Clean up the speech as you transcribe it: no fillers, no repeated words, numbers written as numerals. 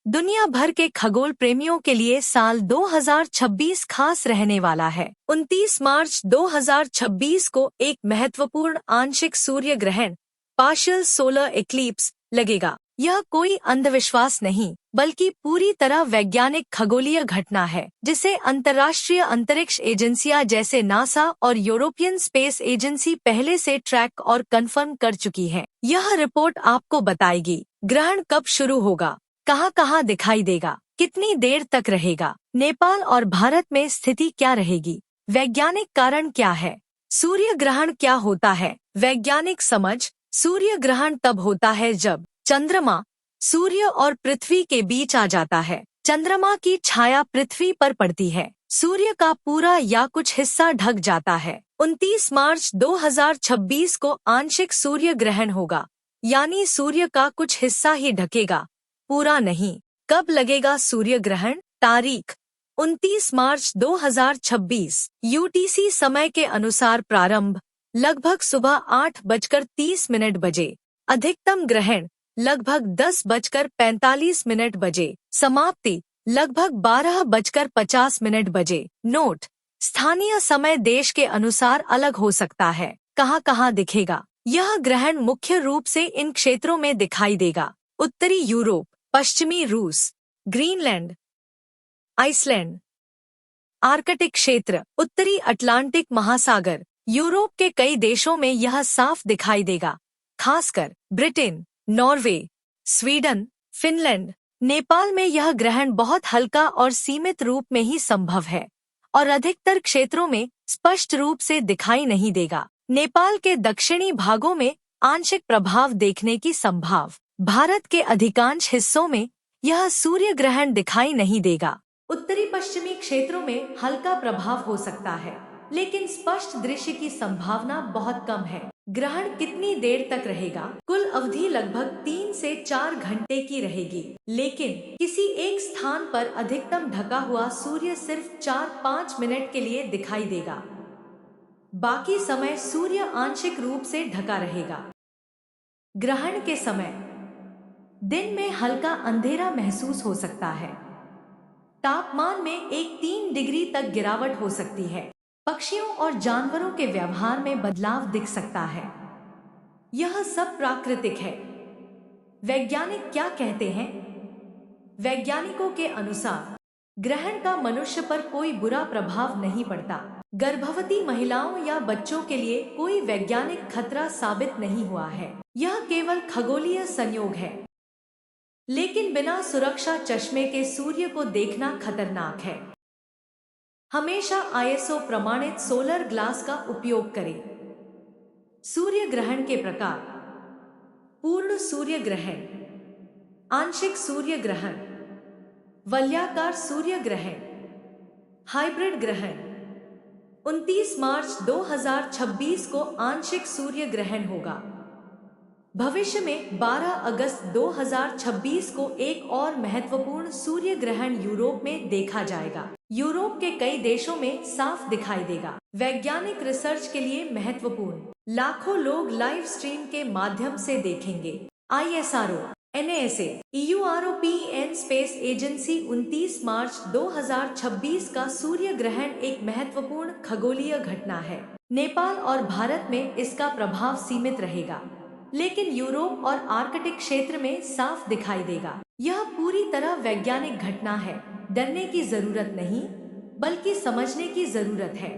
दुनिया भर के खगोल प्रेमियों के लिए साल 2026 खास रहने वाला है। 29 मार्च 2026 को एक महत्वपूर्ण आंशिक सूर्य ग्रहण पार्शियल सोलर इक्लिप्स लगेगा। यह कोई अंधविश्वास नहीं बल्कि पूरी तरह वैज्ञानिक खगोलीय घटना है, जिसे अंतर्राष्ट्रीय अंतरिक्ष एजेंसियां जैसे नासा और यूरोपियन स्पेस एजेंसी पहले से ट्रैक और कंफर्म कर चुकी है। यह रिपोर्ट आपको बताएगी ग्रहण कब शुरू होगा, कहाँ दिखाई देगा, कितनी देर तक रहेगा, नेपाल और भारत में स्थिति क्या रहेगी, वैज्ञानिक कारण क्या है, सूर्य ग्रहण क्या होता है। वैज्ञानिक समझ। सूर्य ग्रहण तब होता है जब चंद्रमा सूर्य और पृथ्वी के बीच आ जाता है। चंद्रमा की छाया पृथ्वी पर पड़ती है, सूर्य का पूरा या कुछ हिस्सा ढक जाता है। 29 मार्च 2026 को आंशिक सूर्य ग्रहण होगा, यानी सूर्य का कुछ हिस्सा ही ढकेगा, पूरा नहीं। कब लगेगा सूर्य ग्रहण? तारीख 29 मार्च 2026 यूटीसी समय के अनुसार प्रारंभ लगभग सुबह 8:30 बजे। अधिकतम ग्रहण लगभग 10:45 बजे। समाप्ति लगभग 12:50 बजे। नोट: स्थानीय समय देश के अनुसार अलग हो सकता है। कहाँ दिखेगा यह ग्रहण? मुख्य रूप से इन क्षेत्रों में दिखाई देगा: उत्तरी यूरोप, पश्चिमी रूस, ग्रीनलैंड, आइसलैंड, आर्कटिक क्षेत्र, उत्तरी अटलांटिक महासागर। यूरोप के कई देशों में यह साफ दिखाई देगा, खासकर Britain, Norway, Sweden, Finland. Nepal में यह ग्रहण बहुत हल्का और सीमित रूप में ही संभव है और अधिकतर क्षेत्रों में स्पष्ट रूप से दिखाई नहीं देगा। नेपाल के दक्षिणी भागों में आंशिक प्रभाव देखने की संभावना। भारत के अधिकांश हिस्सों में यह सूर्य ग्रहण दिखाई नहीं देगा। उत्तरी पश्चिमी क्षेत्रों में हल्का प्रभाव हो सकता है, लेकिन स्पष्ट दृश्य की संभावना बहुत कम है। ग्रहण कितनी देर तक रहेगा? कुल अवधि लगभग 3 से 4 घंटे की रहेगी, लेकिन किसी एक स्थान पर अधिकतम ढका हुआ सूर्य सिर्फ 4-5 मिनट के लिए दिखाई देगा। बाकी समय सूर्य आंशिक रूप से ढका रहेगा। ग्रहण के समय दिन में हल्का अंधेरा महसूस हो सकता है। तापमान में 1-3 डिग्री तक गिरावट हो सकती है। पक्षियों और जानवरों के व्यवहार में बदलाव दिख सकता है। यह सब प्राकृतिक है। वैज्ञानिक क्या कहते हैं? वैज्ञानिकों के अनुसार ग्रहण का मनुष्य पर कोई बुरा प्रभाव नहीं पड़ता। गर्भवती महिलाओं या बच्चों के लिए कोई वैज्ञानिक खतरा साबित नहीं हुआ है। यह केवल खगोलीय संयोग है, लेकिन बिना सुरक्षा चश्मे के सूर्य को देखना खतरनाक है। हमेशा आईएसओ प्रमाणित सोलर ग्लास का उपयोग करें। सूर्य ग्रहण के प्रकार: पूर्ण सूर्य ग्रहण, आंशिक सूर्य ग्रहण, वलयाकार सूर्य ग्रहण, हाइब्रिड ग्रहण। 29 मार्च 2026 को आंशिक सूर्य ग्रहण होगा। भविष्य में 12 अगस्त 2026 को एक और महत्वपूर्ण सूर्य ग्रहण यूरोप में देखा जाएगा। यूरोप के कई देशों में साफ दिखाई देगा। वैज्ञानिक रिसर्च के लिए महत्वपूर्ण: लाखों लोग लाइव स्ट्रीम के माध्यम से देखेंगे। ISRO, NSA, European space agency 29 मार्च 2026 का सूर्य ग्रहण एक महत्वपूर्ण खगोलीय घटना है। नेपाल और भारत में इसका प्रभाव सीमित रहेगा, लेकिन यूरोप और आर्कटिक क्षेत्र में साफ दिखाई देगा। यह पूरी तरह वैज्ञानिक घटना है। डरने की जरूरत नहीं, बल्कि समझने की जरूरत है।